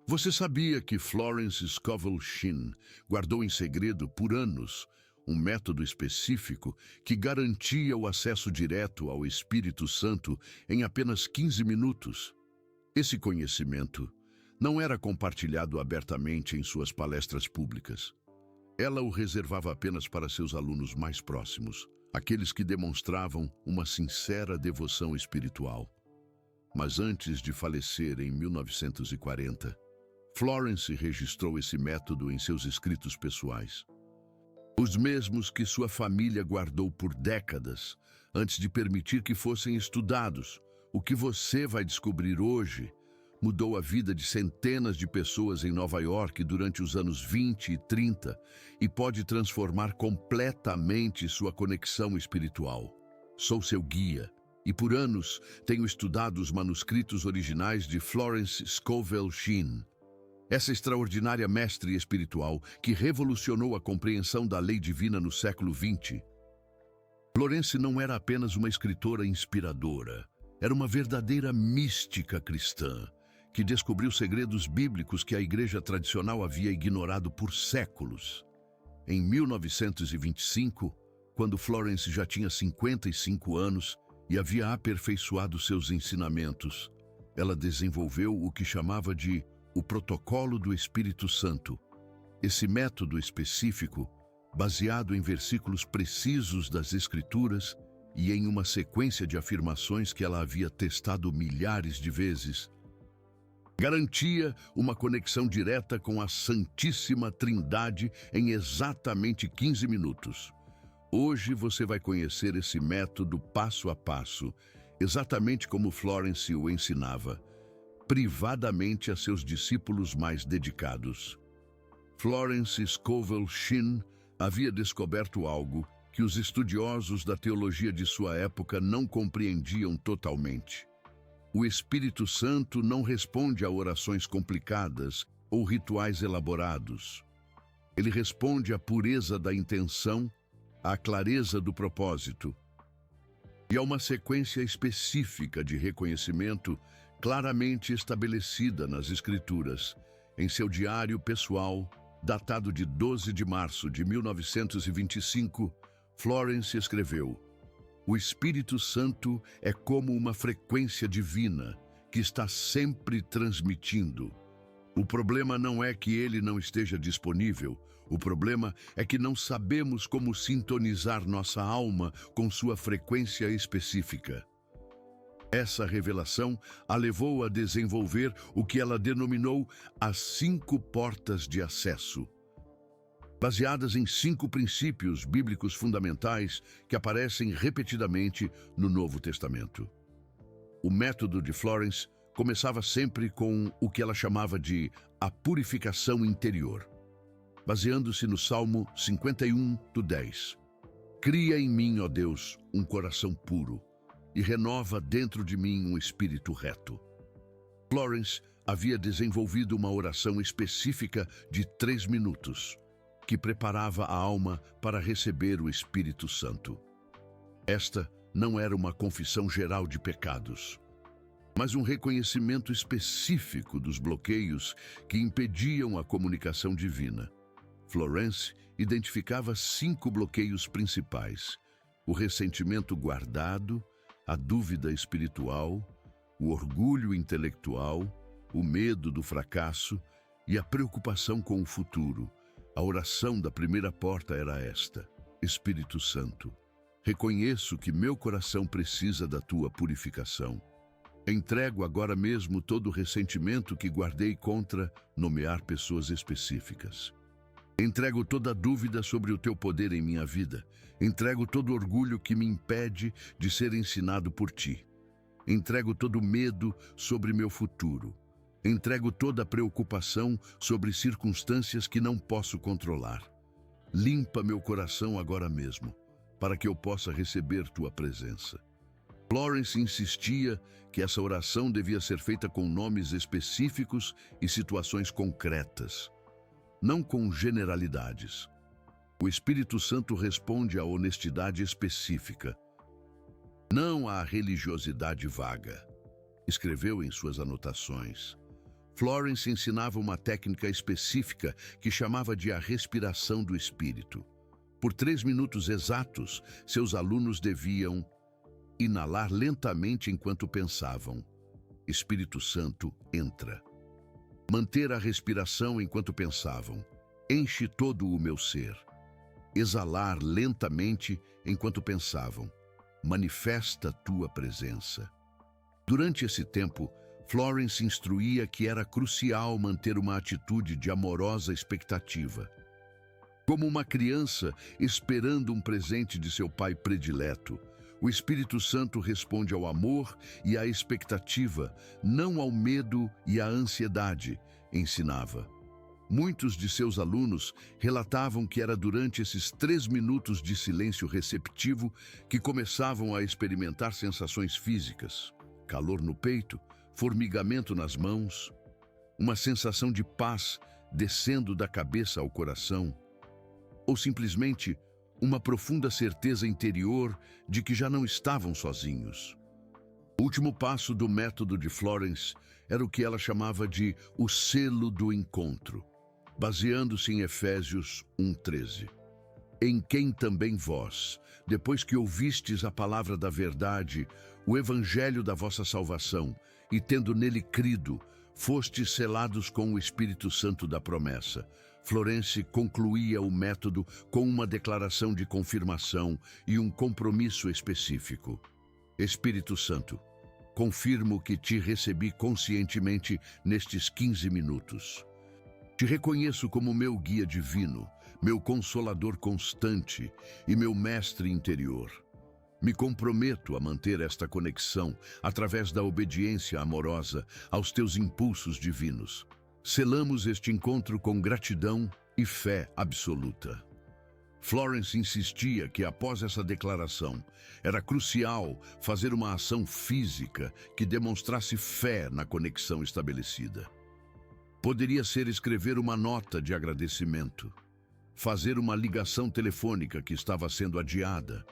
Você sabia que Florence Scovel Shinn guardou em segredo por anos um método específico que garantia o acesso direto ao Espírito Santo em apenas 15 minutos? Esse conhecimento não era compartilhado abertamente em suas palestras públicas. Ela o reservava apenas para seus alunos mais próximos, aqueles que demonstravam uma sincera devoção espiritual. Mas antes de falecer em 1940, Florence registrou esse método em seus escritos pessoais. Os mesmos que sua família guardou por décadas, antes de permitir que fossem estudados. O que você vai descobrir hoje mudou a vida de centenas de pessoas em Nova York durante os anos 20 e 30 e pode transformar completamente sua conexão espiritual. Sou seu guia e por anos tenho estudado os manuscritos originais de Florence Scovel Shinn, essa extraordinária mestre espiritual que revolucionou a compreensão da lei divina no século XX. Florence não era apenas uma escritora inspiradora, era uma verdadeira mística cristã, que descobriu segredos bíblicos que a igreja tradicional havia ignorado por séculos. Em 1925, quando Florence já tinha 55 anos e havia aperfeiçoado seus ensinamentos, ela desenvolveu o que chamava de o Protocolo do Espírito Santo. Esse método específico, baseado em versículos precisos das Escrituras e em uma sequência de afirmações que ela havia testado milhares de vezes, garantia uma conexão direta com a Santíssima Trindade em exatamente 15 minutos. Hoje você vai conhecer esse método passo a passo, exatamente como Florence o ensinava, privadamente a seus discípulos mais dedicados. Florence Scovel Shinn havia descoberto algo que os estudiosos da teologia de sua época não compreendiam totalmente. O Espírito Santo não responde a orações complicadas ou rituais elaborados. Ele responde à pureza da intenção, à clareza do propósito e a uma sequência específica de reconhecimento claramente estabelecida nas Escrituras. Em seu diário pessoal, datado de 12 de março de 1925, Florence escreveu: "O Espírito Santo é como uma frequência divina que está sempre transmitindo. O problema não é que ele não esteja disponível, o problema é que não sabemos como sintonizar nossa alma com sua frequência específica." Essa revelação a levou a desenvolver o que ela denominou as 5 portas de acesso, baseadas em 5 princípios bíblicos fundamentais que aparecem repetidamente no Novo Testamento. O método de Florence começava sempre com o que ela chamava de a purificação interior, baseando-se no Salmo 51:10. "Cria em mim, ó Deus, um coração puro, e renova dentro de mim um espírito reto." Florence havia desenvolvido uma oração específica de 3 minutos, que preparava a alma para receber o Espírito Santo. Esta não era uma confissão geral de pecados, mas um reconhecimento específico dos bloqueios que impediam a comunicação divina. Florence identificava 5 bloqueios principais: o ressentimento guardado, a dúvida espiritual, o orgulho intelectual, o medo do fracasso e a preocupação com o futuro. A oração da primeira porta era esta: Espírito Santo, reconheço que meu coração precisa da tua purificação. Entrego agora mesmo todo o ressentimento que guardei contra nomear pessoas específicas. Entrego toda a dúvida sobre o teu poder em minha vida. Entrego todo o orgulho que me impede de ser ensinado por ti. Entrego todo o medo sobre meu futuro. Entrego toda a preocupação sobre circunstâncias que não posso controlar. Limpa meu coração agora mesmo, para que eu possa receber tua presença. Florence insistia que essa oração devia ser feita com nomes específicos e situações concretas, não com generalidades. O Espírito Santo responde à honestidade específica, não à religiosidade vaga, escreveu em suas anotações. Florence ensinava uma técnica específica que chamava de a respiração do espírito. Por 3 minutos exatos, seus alunos deviam inalar lentamente enquanto pensavam: Espírito Santo, entra. Manter a respiração enquanto pensavam: enche todo o meu ser. Exalar lentamente enquanto pensavam: manifesta tua presença. Durante esse tempo, Florence instruía que era crucial manter uma atitude de amorosa expectativa. Como uma criança esperando um presente de seu pai predileto, o Espírito Santo responde ao amor e à expectativa, não ao medo e à ansiedade, ensinava. Muitos de seus alunos relatavam que era durante esses 3 minutos de silêncio receptivo que começavam a experimentar sensações físicas: calor no peito, formigamento nas mãos, uma sensação de paz descendo da cabeça ao coração, ou simplesmente uma profunda certeza interior de que já não estavam sozinhos. O último passo do método de Florence era o que ela chamava de o selo do encontro, baseando-se em Efésios 1:13. Em quem também vós, depois que ouvistes a palavra da verdade, o evangelho da vossa salvação, e tendo nele crido, fostes selados com o Espírito Santo da promessa. Florence concluía o método com uma declaração de confirmação e um compromisso específico. Espírito Santo, confirmo que te recebi conscientemente nestes 15 minutos. Te reconheço como meu guia divino, meu consolador constante e meu mestre interior. Me comprometo a manter esta conexão através da obediência amorosa aos teus impulsos divinos. Selamos este encontro com gratidão e fé absoluta. Florence insistia que após essa declaração, era crucial fazer uma ação física que demonstrasse fé na conexão estabelecida. Poderia ser escrever uma nota de agradecimento, fazer uma ligação telefônica que estava sendo adiada,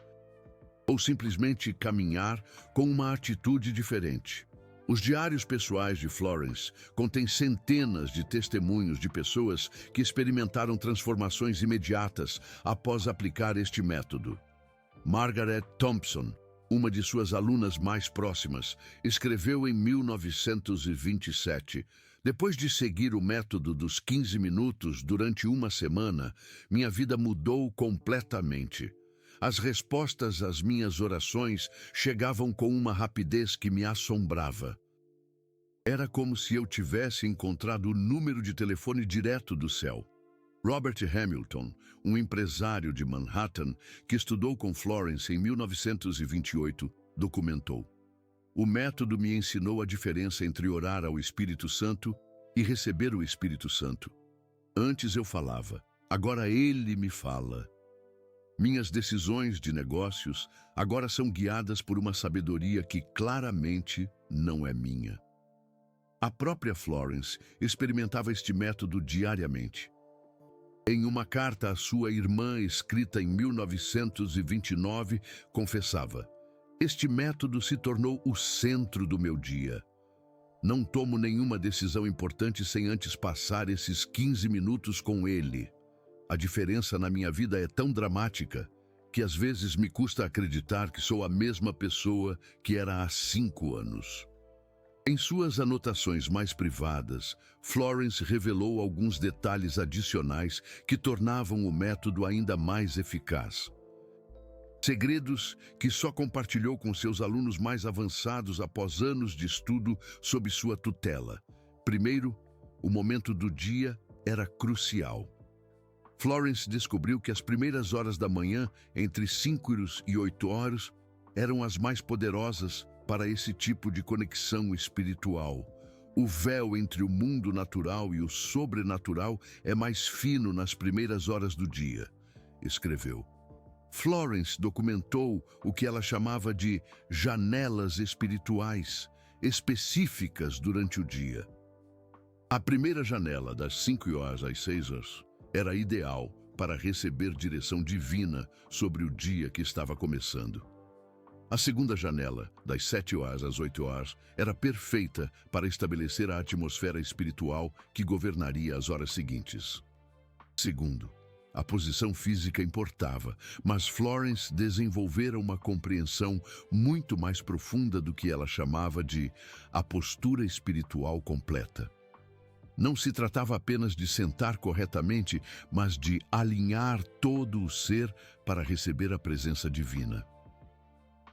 ou simplesmente caminhar com uma atitude diferente. Os diários pessoais de Florence contêm centenas de testemunhos de pessoas que experimentaram transformações imediatas após aplicar este método. Margaret Thompson, uma de suas alunas mais próximas, escreveu em 1927: depois de seguir o método dos 15 minutos durante uma semana, minha vida mudou completamente. As respostas às minhas orações chegavam com uma rapidez que me assombrava. Era como se eu tivesse encontrado o número de telefone direto do céu. Robert Hamilton, um empresário de Manhattan que estudou com Florence em 1928, documentou: o método me ensinou a diferença entre orar ao Espírito Santo e receber o Espírito Santo. Antes eu falava, agora ele me fala. Minhas decisões de negócios agora são guiadas por uma sabedoria que claramente não é minha. A própria Florence experimentava este método diariamente. Em uma carta à sua irmã escrita em 1929, confessava: este método se tornou o centro do meu dia. Não tomo nenhuma decisão importante sem antes passar esses 15 minutos com ele. A diferença na minha vida é tão dramática que às vezes me custa acreditar que sou a mesma pessoa que era há 5 anos. Em suas anotações mais privadas, Florence revelou alguns detalhes adicionais que tornavam o método ainda mais eficaz. Segredos que só compartilhou com seus alunos mais avançados após anos de estudo sob sua tutela. Primeiro, o momento do dia era crucial. Florence descobriu que as primeiras horas da manhã, entre 5 e 8 horas, eram as mais poderosas para esse tipo de conexão espiritual. O véu entre o mundo natural e o sobrenatural é mais fino nas primeiras horas do dia, escreveu. Florence documentou o que ela chamava de janelas espirituais, específicas durante o dia. A primeira janela, das 5 horas às 6 horas, era ideal para receber direção divina sobre o dia que estava começando. A segunda janela, das 7 horas às 8 horas, era perfeita para estabelecer a atmosfera espiritual que governaria as horas seguintes. Segundo, a posição física importava, mas Florence desenvolvera uma compreensão muito mais profunda do que ela chamava de a postura espiritual completa. Não se tratava apenas de sentar corretamente, mas de alinhar todo o ser para receber a presença divina.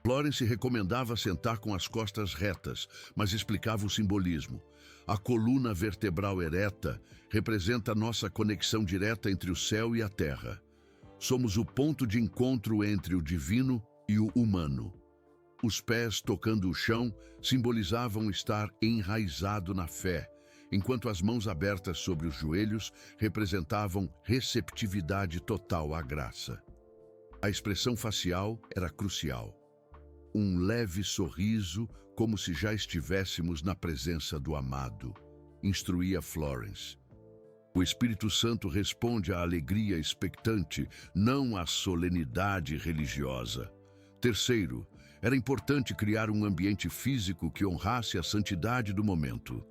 Florence recomendava sentar com as costas retas, mas explicava o simbolismo. A coluna vertebral ereta representa nossa conexão direta entre o céu e a terra. Somos o ponto de encontro entre o divino e o humano. Os pés tocando o chão simbolizavam estar enraizado na fé, enquanto as mãos abertas sobre os joelhos representavam receptividade total à graça. A expressão facial era crucial. Um leve sorriso, como se já estivéssemos na presença do amado, instruía Florence. O Espírito Santo responde à alegria expectante, não à solenidade religiosa. Terceiro, era importante criar um ambiente físico que honrasse a santidade do momento.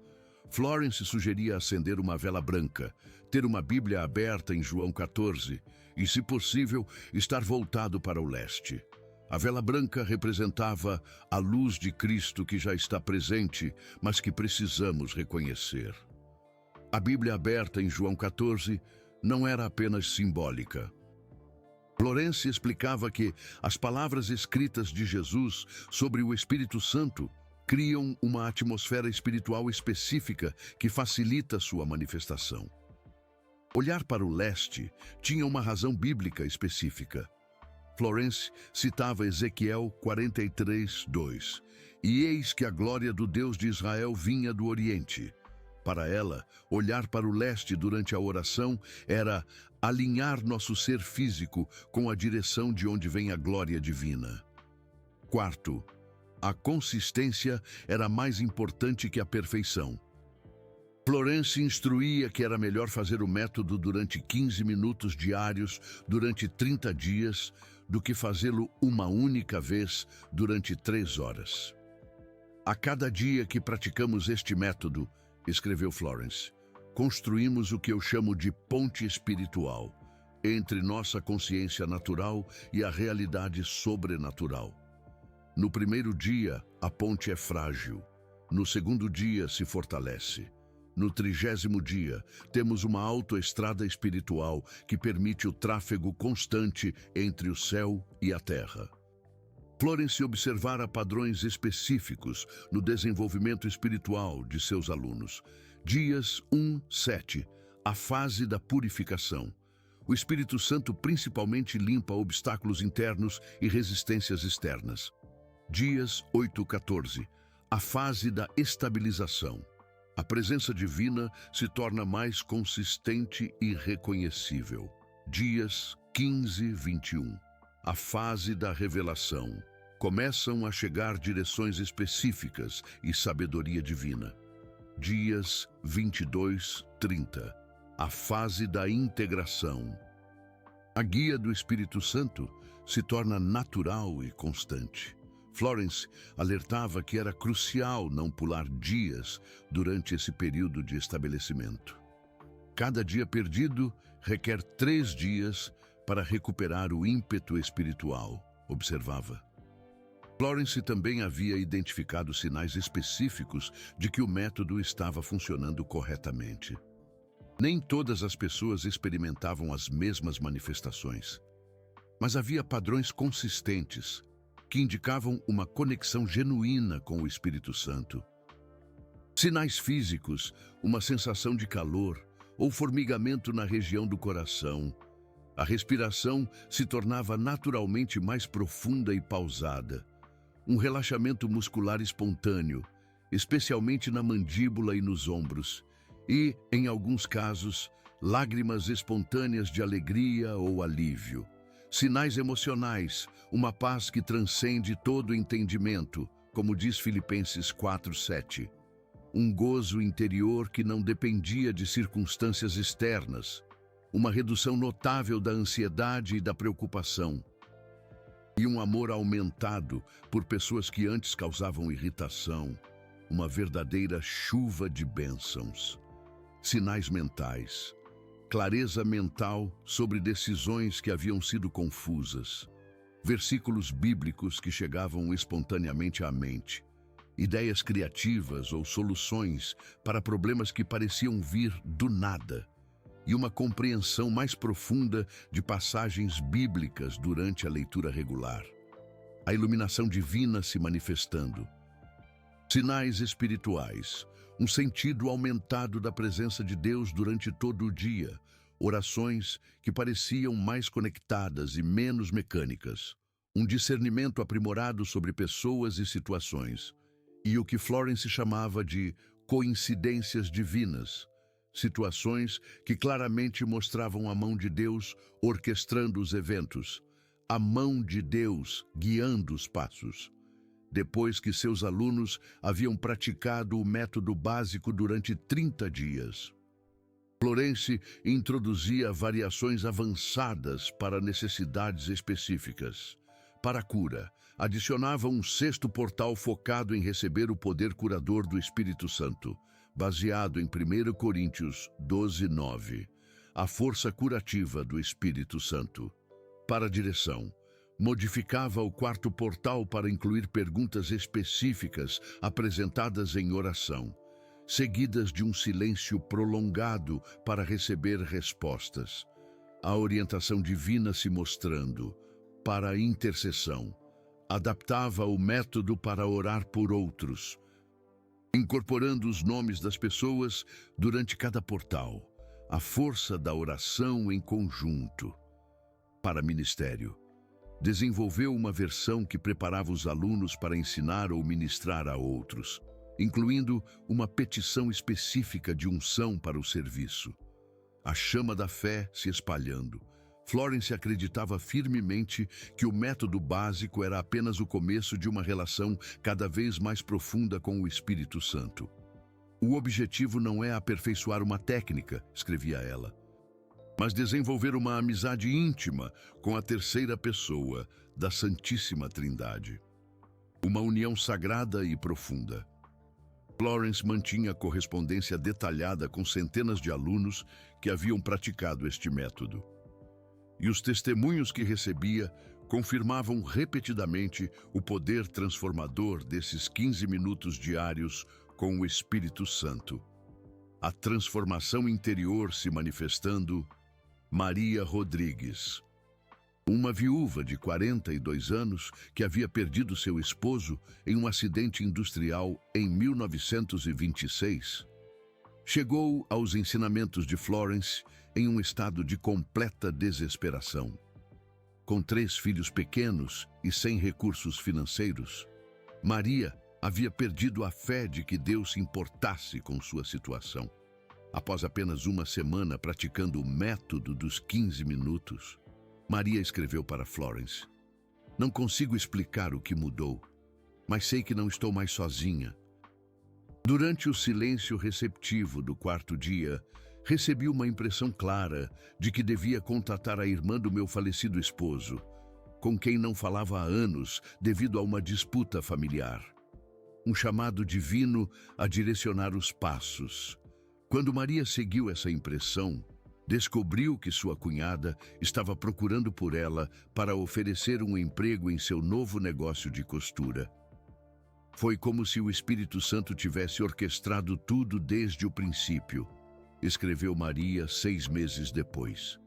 Florence sugeria acender uma vela branca, ter uma Bíblia aberta em João 14 e, se possível, estar voltado para o leste. A vela branca representava a luz de Cristo que já está presente, mas que precisamos reconhecer. A Bíblia aberta em João 14 não era apenas simbólica. Florence explicava que as palavras escritas de Jesus sobre o Espírito Santo criam uma atmosfera espiritual específica que facilita sua manifestação. Olhar para o leste tinha uma razão bíblica específica. Florence citava Ezequiel 43, 2. E eis que a glória do Deus de Israel vinha do Oriente. Para ela, olhar para o leste durante a oração era alinhar nosso ser físico com a direção de onde vem a glória divina. Quarto, a consistência era mais importante que a perfeição. Florence instruía que era melhor fazer o método durante 15 minutos diários durante 30 dias do que fazê-lo uma única vez durante 3 horas. A cada dia que praticamos este método, escreveu Florence, construímos o que eu chamo de ponte espiritual entre nossa consciência natural e a realidade sobrenatural. No primeiro dia, a ponte é frágil. No segundo dia, se fortalece. No 30º dia, temos uma autoestrada espiritual que permite o tráfego constante entre o céu e a terra. Florence observara padrões específicos no desenvolvimento espiritual de seus alunos. Dias 1, 7, a fase da purificação. O Espírito Santo principalmente limpa obstáculos internos e resistências externas. Dias 8, 14, a fase da estabilização. A presença divina se torna mais consistente e reconhecível. Dias 15, 21. A fase da revelação. Começam a chegar direções específicas e sabedoria divina. Dias 22, 30. A fase da integração. A guia do Espírito Santo se torna natural e constante. Florence alertava que era crucial não pular dias durante esse período de estabelecimento. Cada dia perdido requer 3 dias para recuperar o ímpeto espiritual, observava. Florence também havia identificado sinais específicos de que o método estava funcionando corretamente. Nem todas as pessoas experimentavam as mesmas manifestações, mas havia padrões consistentes que indicavam uma conexão genuína com o Espírito Santo. Sinais físicos, uma sensação de calor ou formigamento na região do coração. A respiração se tornava naturalmente mais profunda e pausada. Um relaxamento muscular espontâneo, especialmente na mandíbula e nos ombros. E, em alguns casos, lágrimas espontâneas de alegria ou alívio. Sinais emocionais, uma paz que transcende todo entendimento, como diz Filipenses 4:7. Um gozo interior que não dependia de circunstâncias externas. Uma redução notável da ansiedade e da preocupação. e um amor aumentado por pessoas que antes causavam irritação, uma verdadeira chuva de bênçãos. Sinais mentais, clareza mental sobre decisões que haviam sido confusas, versículos bíblicos que chegavam espontaneamente à mente, ideias criativas ou soluções para problemas que pareciam vir do nada, e uma compreensão mais profunda de passagens bíblicas durante a leitura regular. A iluminação divina se manifestando. Sinais espirituais, um sentido aumentado da presença de Deus durante todo o dia, orações que pareciam mais conectadas e menos mecânicas, um discernimento aprimorado sobre pessoas e situações, e o que Florence chamava de coincidências divinas, situações que claramente mostravam a mão de Deus orquestrando os eventos, a mão de Deus guiando os passos. Depois que seus alunos haviam praticado o método básico durante 30 dias, Florence introduzia variações avançadas para necessidades específicas. Para a cura, adicionava um sexto portal focado em receber o poder curador do Espírito Santo, baseado em 1 Coríntios 12:9, a força curativa do Espírito Santo. Para a direção, modificava o quarto portal para incluir perguntas específicas apresentadas em oração, seguidas de um silêncio prolongado para receber respostas. A orientação divina se mostrando. Para a intercessão, adaptava o método para orar por outros, incorporando os nomes das pessoas durante cada portal, a força da oração em conjunto. Para ministério, desenvolveu uma versão que preparava os alunos para ensinar ou ministrar a outros, incluindo uma petição específica de unção para o serviço. A chama da fé se espalhando. Florence acreditava firmemente que o método básico era apenas o começo de uma relação cada vez mais profunda com o Espírito Santo. O objetivo não é aperfeiçoar uma técnica, escrevia ela, mas desenvolver uma amizade íntima com a terceira pessoa da Santíssima Trindade. Uma união sagrada e profunda. Florence mantinha correspondência detalhada com centenas de alunos que haviam praticado este método. E os testemunhos que recebia confirmavam repetidamente o poder transformador desses 15 minutos diários com o Espírito Santo. A transformação interior se manifestando. Maria Rodrigues, uma viúva de 42 anos que havia perdido seu esposo em um acidente industrial em 1926, chegou aos ensinamentos de Florence em um estado de completa desesperação. Com 3 filhos pequenos e sem recursos financeiros, Maria havia perdido a fé de que Deus se importasse com sua situação. Após apenas uma semana praticando o método dos 15 minutos, Maria escreveu para Florence: "Não consigo explicar o que mudou, mas sei que não estou mais sozinha. Durante o silêncio receptivo do 4º dia, recebi uma impressão clara de que devia contatar a irmã do meu falecido esposo, com quem não falava há anos devido a uma disputa familiar. Um chamado divino a direcionar os passos. Quando Maria seguiu essa impressão, descobriu que sua cunhada estava procurando por ela para oferecer um emprego em seu novo negócio de costura. Foi como se o Espírito Santo tivesse orquestrado tudo desde o princípio", escreveu Maria 6 meses depois.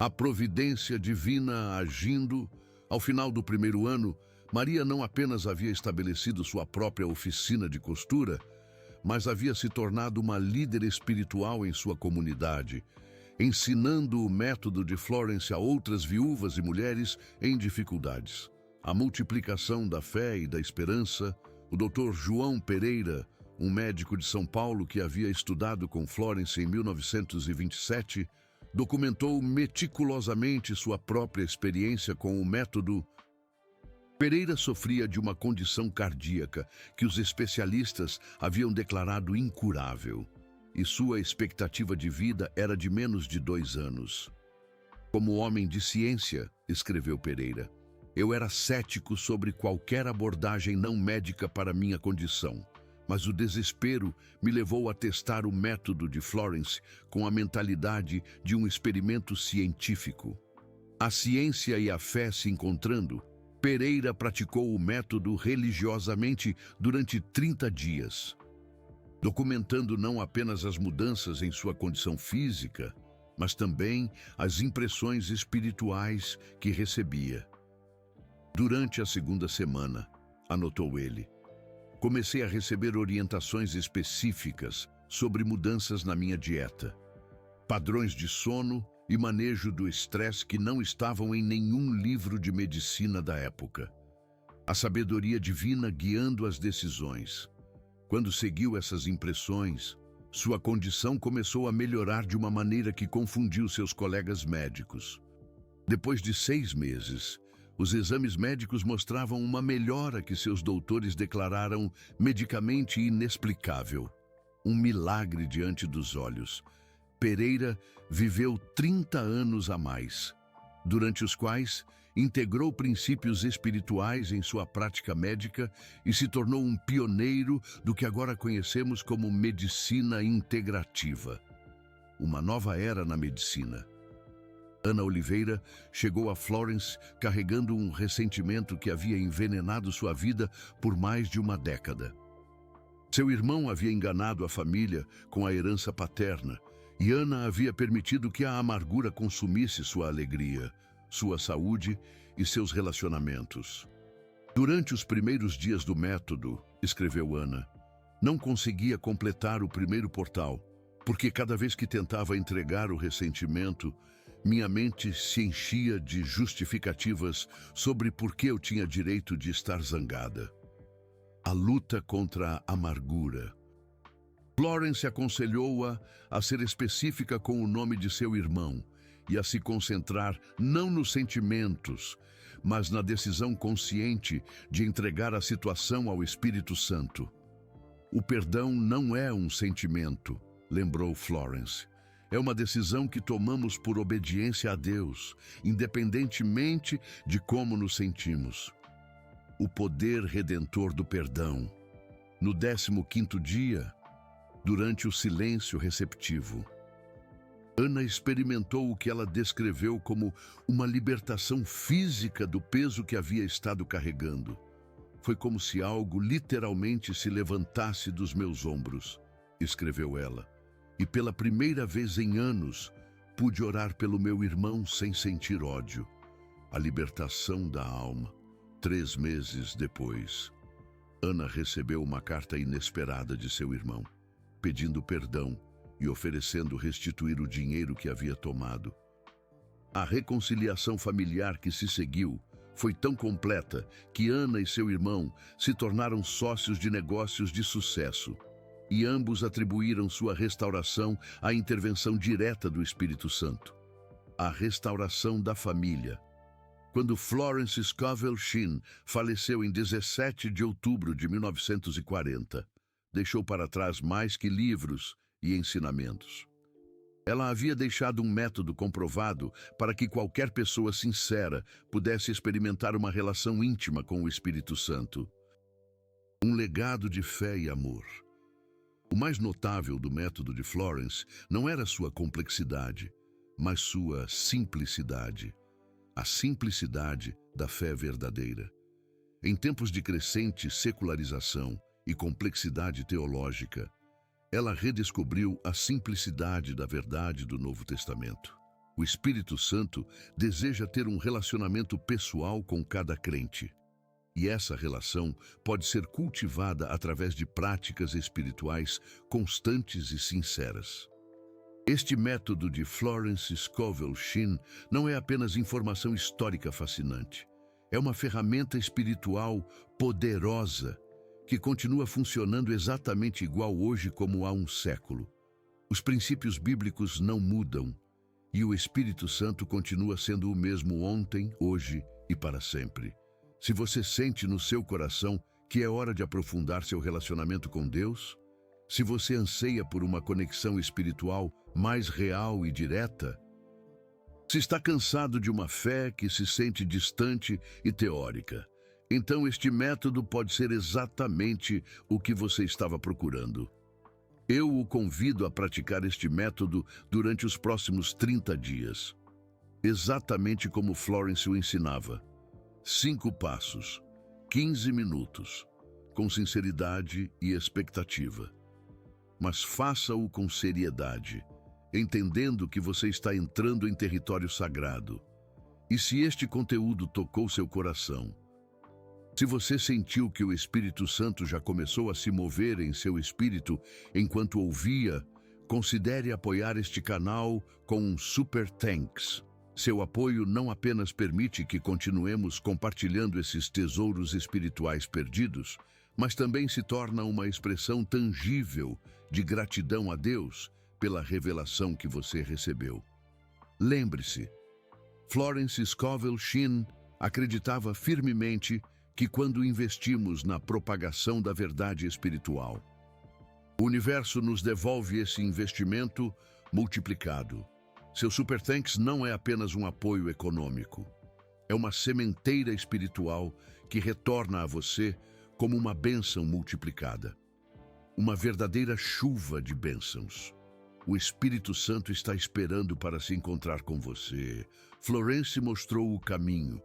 A providência divina agindo. Ao final do 1º ano, Maria não apenas havia estabelecido sua própria oficina de costura, mas havia se tornado uma líder espiritual em sua comunidade, ensinando o método de Florence a outras viúvas e mulheres em dificuldades. A multiplicação da fé e da esperança. O Dr. João Pereira, um médico de São Paulo que havia estudado com Florence em 1927, documentou meticulosamente sua própria experiência com o método. Pereira sofria de uma condição cardíaca que os especialistas haviam declarado incurável, e sua expectativa de vida era de menos de 2 anos. Como homem de ciência, escreveu Pereira, Eu era cético sobre qualquer abordagem não médica para minha condição, mas o desespero me levou a testar o método de Florence com a mentalidade de um experimento científico. A ciência e a fé se encontrando, Pereira praticou o método religiosamente durante 30 dias, documentando não apenas as mudanças em sua condição física, mas também as impressões espirituais que recebia. Durante a segunda semana, anotou ele, comecei a receber orientações específicas sobre mudanças na minha dieta, padrões de sono e manejo do estresse que não estavam em nenhum livro de medicina da época. A sabedoria divina guiando as decisões. Quando seguiu essas impressões, sua condição começou a melhorar de uma maneira que confundiu seus colegas médicos. Depois de 6 meses, os exames médicos mostravam uma melhora que seus doutores declararam medicamente inexplicável. Um milagre diante dos olhos. Pereira viveu 30 anos a mais, durante os quais integrou princípios espirituais em sua prática médica e se tornou um pioneiro do que agora conhecemos como medicina integrativa. Uma nova era na medicina. Ana Oliveira chegou a Florence carregando um ressentimento que havia envenenado sua vida por mais de uma década. Seu irmão havia enganado a família com a herança paterna, e Ana havia permitido que a amargura consumisse sua alegria, sua saúde e seus relacionamentos. Durante os primeiros dias do método, escreveu Ana, não conseguia completar o primeiro portal, porque cada vez que tentava entregar o ressentimento, minha mente se enchia de justificativas sobre por que eu tinha direito de estar zangada. A luta contra a amargura. Florence aconselhou-a a ser específica com o nome de seu irmão e a se concentrar não nos sentimentos, mas na decisão consciente de entregar a situação ao Espírito Santo. O perdão não é um sentimento, lembrou Florence. É uma decisão que tomamos por obediência a Deus, independentemente de como nos sentimos. O poder redentor do perdão. No 15º dia, durante o silêncio receptivo, Ana experimentou o que ela descreveu como uma libertação física do peso que havia estado carregando. Foi como se algo literalmente se levantasse dos meus ombros, escreveu ela. E pela primeira vez em anos, pude orar pelo meu irmão sem sentir ódio. A libertação da alma. 3 meses depois, Ana recebeu uma carta inesperada de seu irmão, pedindo perdão e oferecendo restituir o dinheiro que havia tomado. A reconciliação familiar que se seguiu foi tão completa que Ana e seu irmão se tornaram sócios de negócios de sucesso, e ambos atribuíram sua restauração à intervenção direta do Espírito Santo. A restauração da família. Quando Florence Scovel Shinn faleceu em 17 de outubro de 1940, deixou para trás mais que livros e ensinamentos. Ela havia deixado um método comprovado para que qualquer pessoa sincera pudesse experimentar uma relação íntima com o Espírito Santo. Um legado de fé e amor. O mais notável do método de Florence não era sua complexidade, mas sua simplicidade. A simplicidade da fé verdadeira. Em tempos de crescente secularização e complexidade teológica, ela redescobriu a simplicidade da verdade do Novo Testamento. O Espírito Santo deseja ter um relacionamento pessoal com cada crente. E essa relação pode ser cultivada através de práticas espirituais constantes e sinceras. Este método de Florence Scovel Shinn não é apenas informação histórica fascinante. É uma ferramenta espiritual poderosa que continua funcionando exatamente igual hoje como há um século. Os princípios bíblicos não mudam e o Espírito Santo continua sendo o mesmo ontem, hoje e para sempre. Se você sente no seu coração que é hora de aprofundar seu relacionamento com Deus, se você anseia por uma conexão espiritual mais real e direta, Se está cansado de uma fé que se sente distante e teórica, então este método pode ser exatamente o que você estava procurando. Eu o convido a praticar este método durante os próximos 30 dias. Exatamente como Florence o ensinava. 5 passos, 15 minutos, com sinceridade e expectativa. Mas faça-o com seriedade, entendendo que você está entrando em território sagrado. E se este conteúdo tocou seu coração, se você sentiu que o Espírito Santo já começou a se mover em seu espírito enquanto ouvia, considere apoiar este canal com um Super Thanks. Seu apoio não apenas permite que continuemos compartilhando esses tesouros espirituais perdidos, mas também se torna uma expressão tangível de gratidão a Deus pela revelação que você recebeu. Lembre-se, Florence Scovel Shinn acreditava firmemente que quando investimos na propagação da verdade espiritual, o universo nos devolve esse investimento multiplicado. Seu Super Thanks não é apenas um apoio econômico. É uma sementeira espiritual que retorna a você como uma bênção multiplicada. Uma verdadeira chuva de bênçãos. O Espírito Santo está esperando para se encontrar com você. Florence mostrou o caminho.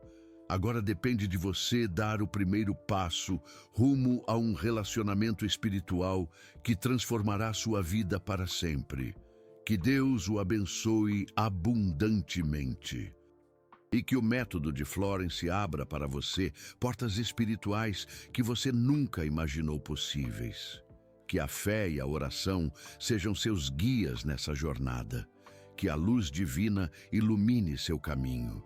Agora depende de você dar o primeiro passo rumo a um relacionamento espiritual que transformará sua vida para sempre. Que Deus o abençoe abundantemente. E que o método de Florence abra para você portas espirituais que você nunca imaginou possíveis. Que a fé e a oração sejam seus guias nessa jornada. Que a luz divina ilumine seu caminho.